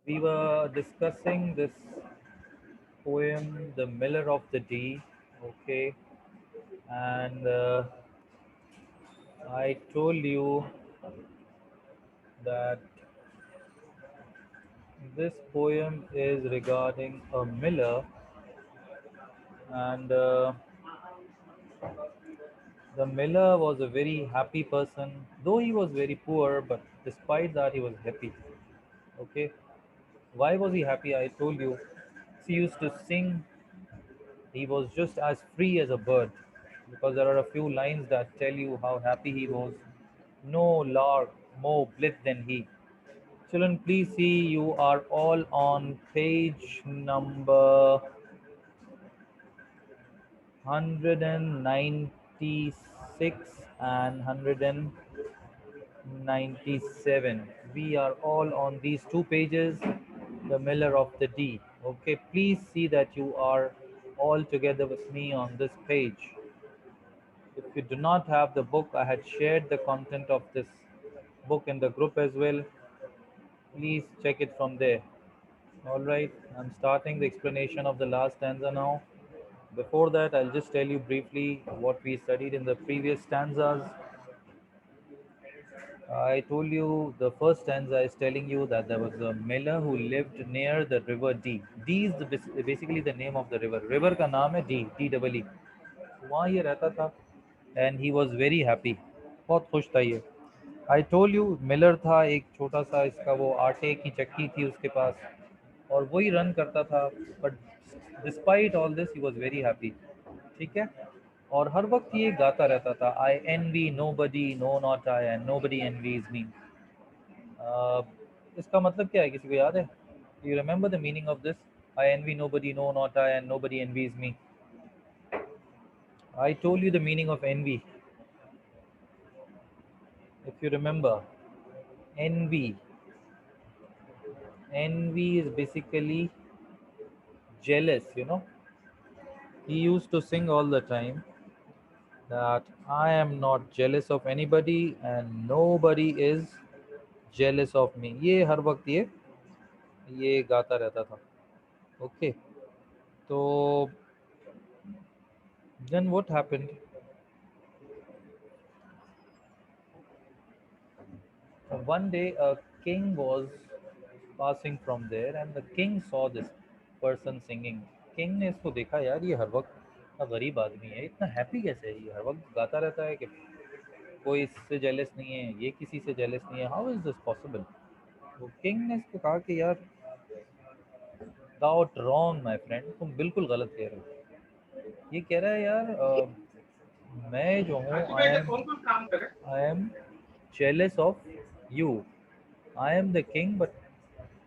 We were discussing this poem, The Miller of the Dee, okay, and I told you that this poem is regarding a miller, and the miller was a very happy person, though he was very poor, but despite that, he was happy, okay. Why was he happy? I told you. He used to sing. He was just as free as a bird, because there are a few lines that tell you how happy he was. No lark more blithe than he. Children, please see you are all on page number 196 and 197. We are all on these two pages, the Miller of the D. Okay, please see that you are all together with me on this page. If you do not have the book, I had shared the content of this book in the group as well. Please check it from there. All right, I'm starting the explanation of the last stanza now. Before that, I'll just tell you briefly what we studied in the previous stanzas. I told you the first stanza is telling you that there was a miller who lived near the river D. D is basically the name of the river. River का नाम है D, T-double-E. वहाँ ये रहता था and he was very happy. बहुत खुश था ये. I told you मिलर था एक छोटा सा इसका वो आटे की चक्की थी उसके पास और वही रन करता था but despite all this he was very happy. ठीक है और हर वक्त ये गाता रहता था आई envy nobody no not I and nobody envies me. uh, इसका मतलब क्या है किसी को याद है? You remember the meaning of this? I envy nobody no not I and nobody envies me. I told you the meaning of envy. If you remember, envy. Envy is basically jealous, you know. He used to sing all the time that I am not jealous of anybody and nobody is jealous of me. ये हर वक्त ये गाता रहता था. Okay. So then what happened? One day a king was passing from there and the king saw this person singing. King ने इसको देखा यार ये हर वक्त इतना गरीब आदमी है इतना हैप्पी कैसे है ये हर वक्त गाता रहता है कि कोई इससे जेलस नहीं है ये किसी से जेलस नहीं है हाउ इज दिस पॉसिबल. तो किंग ने इसको कहा कि यार डाउट रॉन्ग माय फ्रेंड तुम बिल्कुल गलत कह रहे हो. ये कह रहा है यार मैं जो हूँ I am jealous of you. I am the king, but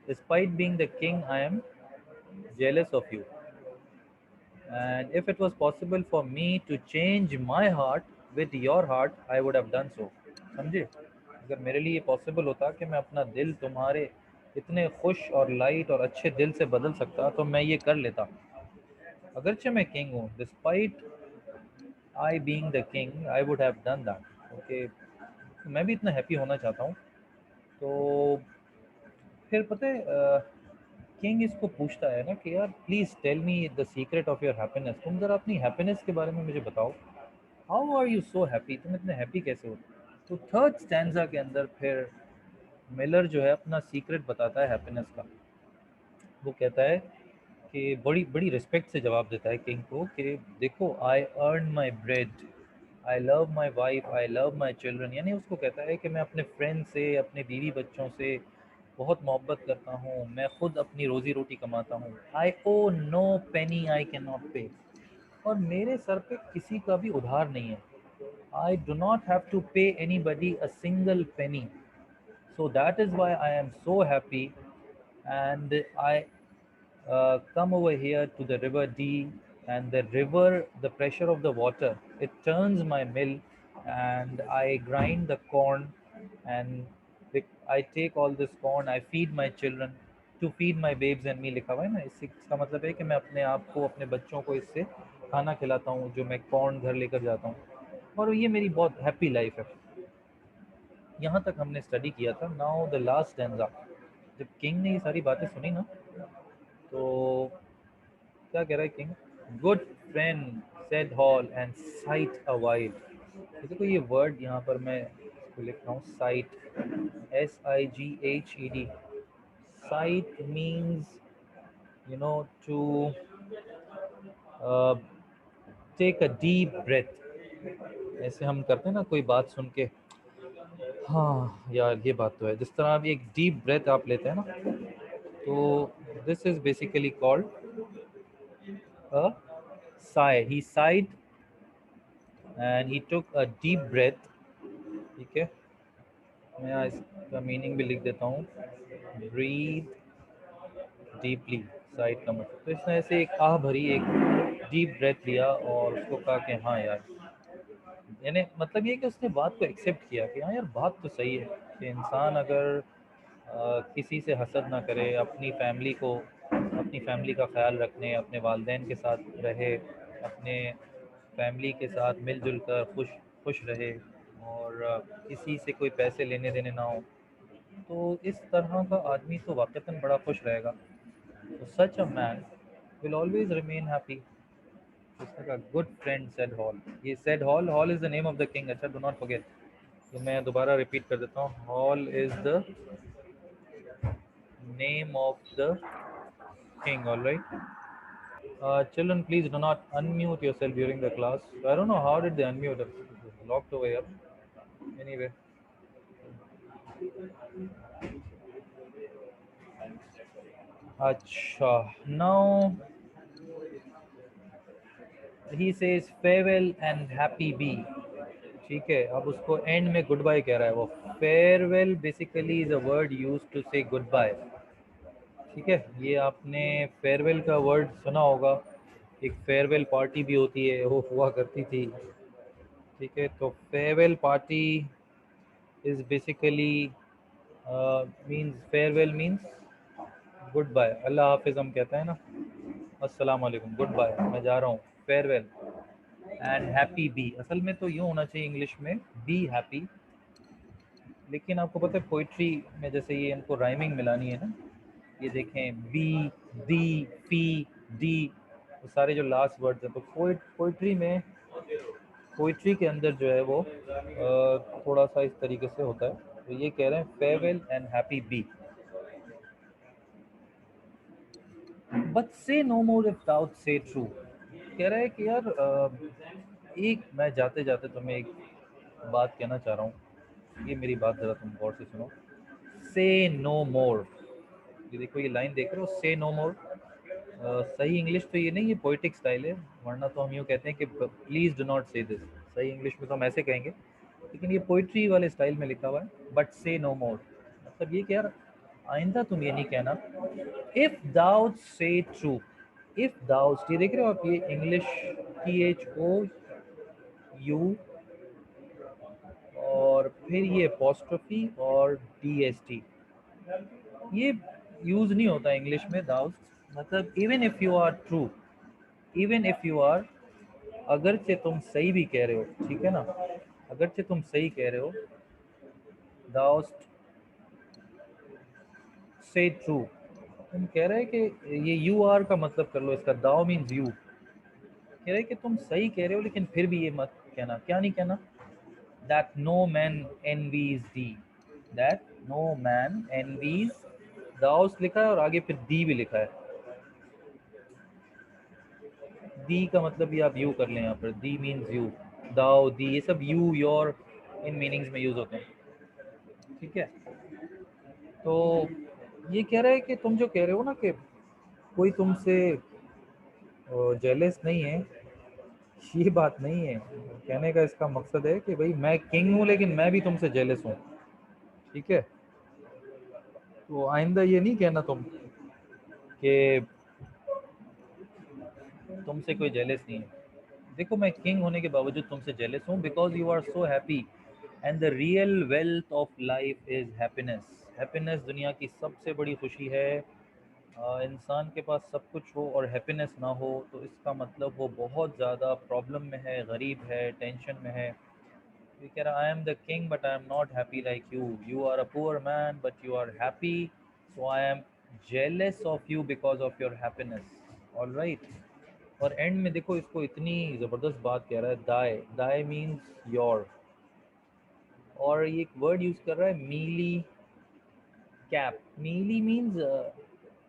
despite being the king, I am jealous of you. And if it was possible for me to change my heart with your heart, I would have done so. समझे? अगर मेरे लिए possible होता कि मैं अपना दिल तुम्हारे इतने खुश और लाइट और अच्छे दिल से बदल सकता तो मैं ये कर लेता. अगरचे मैं किंग हूँ, despite I being the king, I would have done that. Okay, मैं भी इतना हैप्पी होना चाहता हूँ. तो फिर पता है किंग इसको पूछता है ना कि यार please tell me the secret of your happiness. तुम जरा अपनी हैप्पीनेस के बारे में मुझे बताओ. How are you so happy? तुम इतने हैप्पी कैसे हो? तो थर्ड स्टैंजा के अंदर फिर मिलर जो है अपना सीक्रेट बताता है हैप्पीनेस का. वो कहता है कि बड़ी बड़ी रिस्पेक्ट से जवाब देता है किंग को कि देखो I earn my bread, I love my wife, I love my children. यानी उसको कहता है कि मैं अपने फ्रेंड से अपने बीवी बच्चों से बहुत मोहब्बत करता हूँ, मैं खुद अपनी रोज़ी रोटी कमाता हूँ. I owe no penny I can not pay. और मेरे सर पे किसी का भी उधार नहीं है. I do not have to pay anybody a single penny. So that is why I am so happy and I come over here to the river D, and the river, the pressure of the water, it turns my mill, and I grind the corn, and I take all this corn, I feed my children, to feed my babes and me. लिखा हुआ है ना, इसका मतलब है कि मैं अपने आप को अपने बच्चों को इससे खाना खिलाता हूँ जो मैं कॉर्न घर लेकर जाता हूँ और ये मेरी बहुत हैप्पी लाइफ है. यहाँ तक हमने स्टडी किया था. Now the last stanza. जब किंग ने ये सारी बातें सुनी ना, तो क्या कह रहा है king? Good friend said hall and site a while. देखो ये वर्ड यहाँ पर मैं इसको लिख रहा हूँ, sighed, SIGHED। Sighed means to take a deep breath. ऐसे हम करते हैं ना कोई बात सुन के, हाँ यार ये बात तो है, जिस तरह आप एक डीप ब्रेथ आप लेते हैं ना, तो this is basically called a sigh. He sighed and he took a deep breath। ठीक है, मैं यहाँ इसका मीनिंग भी लिख देता हूँ, ब्रीथ डीपली। साइड का मतलब तो इसने ऐसे एक आह भरी एक डीप ब्रेथ लिया और उसको कहा कि हाँ यार, यानी मतलब ये कि उसने बात को एक्सेप्ट किया कि हाँ यार बात तो सही है कि इंसान अगर किसी से हसद ना करे, अपनी फैमिली का ख्याल रखने, अपने वालदेन के साथ रहे, अपने फैमिली के साथ मिलजुल कर खुश खुश रहे, और किसी से कोई पैसे लेने देने ना हो, तो इस तरह का आदमी तो वाकईतन बड़ा खुश रहेगा। तो such a man will always remain happy. उसने कहा गुड फ्रेंड सेड हॉल। ये said Hall, Hall is the name of the king, अच्छा डू नॉट फॉरगेट। तो मैं दोबारा रिपीट कर देता हूँ, Hall is the name of the king, all right? Children, please do not unmute yourself during the class. I don't know how did they unmute us. It was locked over here. Anyway, acha. Now he says farewell and happy be। ठीक है, अब उसको and में good bye कह रहा है वो। Farewell basically is a word use to say goodbye. ठीक है, ये आपने फेयरवेल का वर्ड सुना होगा। एक फेयरवेल पार्टी भी होती है, वो हुआ करती थी। ठीक है, तो farewell party is basically means, farewell means goodbye, अल्लाह हाफिज़ हम कहते हैं ना, अस्सलाम वालेकुम, गुड बाय, मैं जा रहा हूँ, फेयरवेल। एंड हैप्पी बी, असल में तो यूँ होना चाहिए इंग्लिश में, बी हैप्पी। लेकिन आपको पता है पोइट्री में जैसे ये इनको राइमिंग मिलानी है ना, ये देखें बी, दी, पी, डी, वो सारे जो लास्ट वर्ड्स हैं, तो पोइट्री में, पोइट्री के अंदर जो है वो थोड़ा सा इस तरीके से होता है। तो ये कह रहे हैं farewell and happy B, but से नो मोर इफ दाउट से ट्रू। कह रहा है कि यार एक मैं जाते जाते तुम्हें एक बात कहना चाह रहा हूँ, ये मेरी बात ज़रा तुम गौर से सुनो। से नो मोर, ये देखो ये लाइन देख रहे हो, से नो मोर। सही इंग्लिश तो ये नहीं, ये पोइटिक स्टाइल है, वरना तो हम यूँ कहते हैं कि प्लीज़ डू नॉट से दिस। सही इंग्लिश में तो हम ऐसे कहेंगे, लेकिन ये पोइट्री वाले स्टाइल में लिखा हुआ है, बट से नो मोर। मतलब ये कि यार आइंदा तुम ये नहीं कहना, इफ दाउट से ट्रू। इफ दाउट, ये देख रहे हो आप, ये इंग्लिश THOU, और फिर ये अपोस्ट्रोफी और DST, ये यूज नहीं होता इंग्लिश में दाउट। मतलब even if you are true, even if you are, अगरचे तुम सही भी कह रहे हो, ठीक है ना, अगरचे तुम सही कह रहे हो, दाउस्ट से ट्रू। तुम कह रहे हैं कि ये यू आर का मतलब कर लो इसका, दाओ मीन्स यू। कह रहे हैं कि तुम सही कह रहे हो लेकिन फिर भी ये मत कहना, क्या नहीं कहना, that no man envies thee, that no man envies, दाउस लिखा है और आगे फिर दी भी लिखा है। दी का मतलब भी आप यू कर लें, यहाँ पर दी मीन्स यू, दाओ, दी, ये सब यू, योर, इन मीनिंग्स में यूज होते हैं। ठीक है, तो ये कह रहा है कि तुम जो कह रहे हो ना कि कोई तुमसे जेलस नहीं है, ये बात नहीं है। कहने का इसका मकसद है कि भाई मैं किंग हूँ लेकिन मैं भी तुमसे जेलस हूँ। ठीक है, तो आइंदा ये नहीं कहना तुम कि तुमसे कोई जेलस नहीं है। देखो मैं किंग होने के बावजूद तुमसे जेलस हूँ, because you are so happy, and the real wealth of life is happiness. Happiness दुनिया की सबसे बड़ी खुशी है। इंसान के पास सब कुछ हो और हैप्पीनेस ना हो, तो इसका मतलब वो बहुत ज़्यादा प्रॉब्लम में है, गरीब है, टेंशन में है। ये कह रहा, I am the king but I am not happy like you, you are a poor man but you are happy, So I am jealous of you because of your happiness. All right. और and में देखो इसको इतनी ज़बरदस्त बात कह रहा है, दाई दाई मीन्स योर, और ये एक वर्ड यूज़ कर रहा है मीली कैप। मीली मीन्स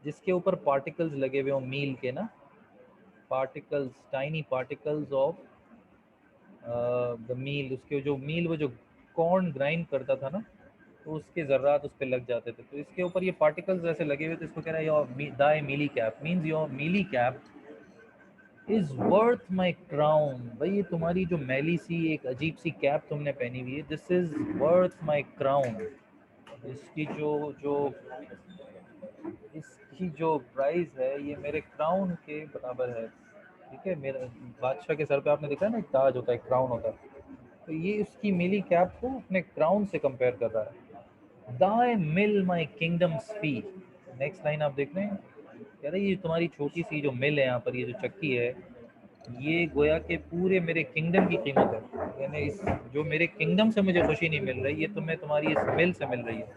जिसके ऊपर पार्टिकल्स लगे हुए हो मील के ना, particles, tiny particles of the meal, उसके जो मील वो जो कॉर्न ग्राइंड करता था ना, तो उसके ज़र्रात उस पर लग जाते थे, तो इसके ऊपर ये पार्टिकल्स ऐसे लगे हुए थे। इसको कह रहा है your Dai mealy cap means your mealy cap is worth my crown. भाई ये तुम्हारी जो मैली सी एक अजीब सी कैप तुमने पहनी हुई है, this is worth my crown. इसकी जो जो इसकी जो प्राइस है ये मेरे क्राउन के बराबर है। ठीक है, मेरा बादशाह के सर पे आपने देखा है ना एक ताज होता है, क्राउन होता है, तो ये उसकी मिली कैप को अपने क्राउन से कंपेयर कर रहा है। दाई मिल माई किंगडम्स फी। नेक्स्ट लाइन आप देख रहे हैं, कह रहे ये तुम्हारी छोटी सी जो मिल है यहाँ पर, ये जो चक्की है, ये गोया के पूरे मेरे किंगडम की कीमत है। यानी इस जो मेरे किंगडम से मुझे खुशी नहीं मिल रही, ये तुम्हें तुम्हारी इस मिल से मिल रही है।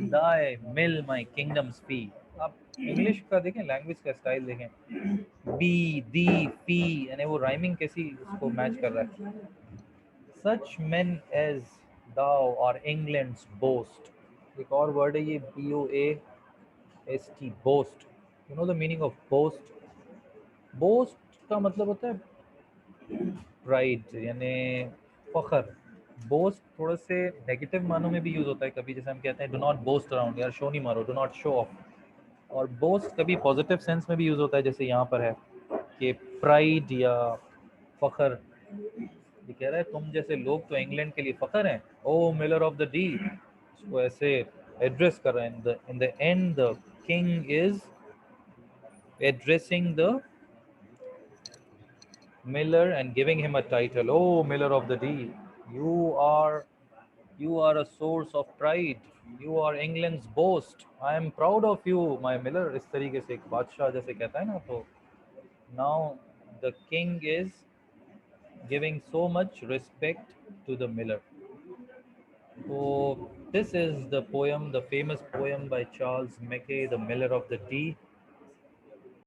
दाई मिल माई किंगडम्स फी। आप इंग्लिश का देखें, लैंग्वेज का स्टाइल देखें, बी दी फी, यानी वो राइमिंग कैसी उसको मैच कर रहा है। Such men as though are England's boast. एक और वर्ड है ये BOAST, boast. You know the meaning of boast? Boast का मतलब होता है प्राइड, यानी फखर। बोस्ट थोड़े से नेगेटिव मानों में भी यूज होता है कभी, जैसे हम कहते हैं डू नॉट बोस्ट अराउंड, यार शो नहीं मारो, डू नॉट शो ऑफ। और बोस्ट कभी पॉजिटिव सेंस में भी यूज होता है, जैसे यहाँ पर है कि प्राइड या फखर। ये कह रहा है तुम जैसे लोग तो इंग्लैंड के लिए फखर हैं, ओ मिलर ऑफ द डी। इसको ऐसे एड्रेस कर रहे हैं, in the end the king is addressing the Miller and giving him a title. Oh, Miller of the Dee, you are you are a source of pride. You are England's boast. I am proud of you, my Miller. इस तरीके से एक बादशाह जैसे कहता है ना, तो now the king is giving so much respect to the Miller. So this is the poem, the famous poem by Charles Mackay, The Miller of the Dee.